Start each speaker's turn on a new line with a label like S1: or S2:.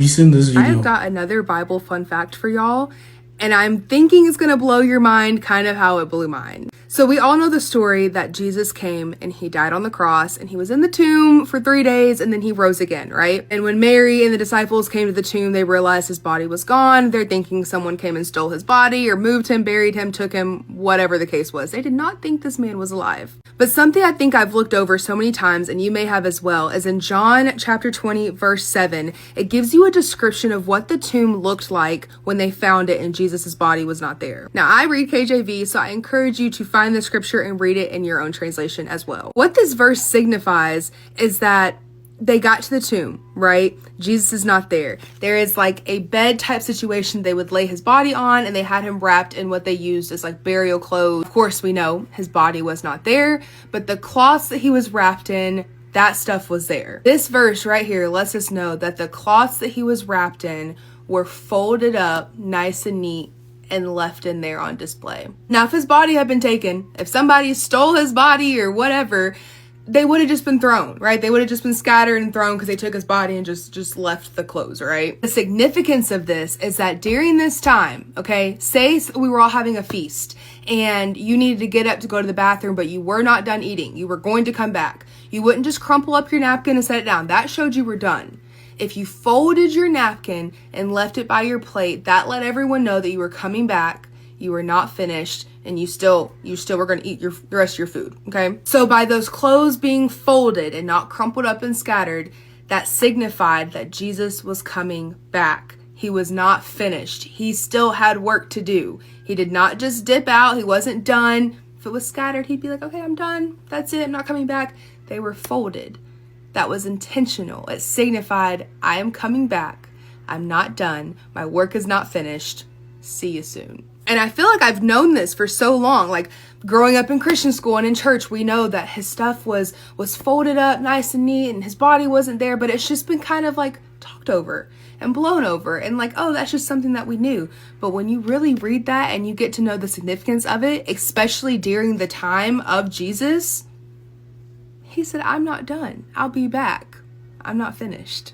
S1: You seen this
S2: I have
S1: video?
S2: got another Bible fun fact for y'all, and I'm thinking it's gonna blow your mind kind of how it blew mine. So we all know the story that Jesus came and he died on the cross and he was in the tomb for 3 days and then he rose again, right? And when Mary and the disciples came to the tomb, they realized his body was gone. They're thinking someone came and stole his body or moved him, buried him, took him, whatever the case was. They did not think this man was alive. But something I think I've looked over so many times, and you may have as well, is in John chapter 20, verse 7, it gives you a description of what the tomb looked like when they found it and Jesus's body was not there. Now, I read KJV, so I encourage you to find the scripture and read it in your own translation as well. What this verse signifies is that they got to the tomb, right? Jesus is not there. There is like a bed type situation they would lay his body on, and they had him wrapped in what they used as like burial clothes. Of course, we know his body was not there, but the cloths that he was wrapped in, that stuff was there. This verse right here lets us know that the cloths that he was wrapped in were folded up nice and neat and left in there on display. Now, if his body had been taken, if somebody stole his body or whatever, they would have just been thrown, right? They would have just been scattered and thrown because they took his body and just left the clothes, right? The significance of this is that during this time, okay, say we were all having a feast and you needed to get up to go to the bathroom, but you were not done eating. You were going to come back. You wouldn't just crumple up your napkin and set it down. That showed you were done. If you folded your napkin and left it by your plate, that let everyone know that you were coming back, you were not finished, and you still were going to eat the rest of your food, okay? So by those clothes being folded and not crumpled up and scattered, that signified that Jesus was coming back. He was not finished. He still had work to do. He did not just dip out. He wasn't done. If it was scattered, he'd be like, okay, I'm done. That's it. I'm not coming back. They were folded. That was intentional. It signified, I am coming back. I'm not done. My work is not finished. See you soon. And I feel like I've known this for so long. Like growing up in Christian school and in church, we know that his stuff was folded up nice and neat and his body wasn't there, but it's just been kind of like talked over and blown over and like, oh, that's just something that we knew. But when you really read that and you get to know the significance of it, especially during the time of Jesus, he said, I'm not done. I'll be back. I'm not finished.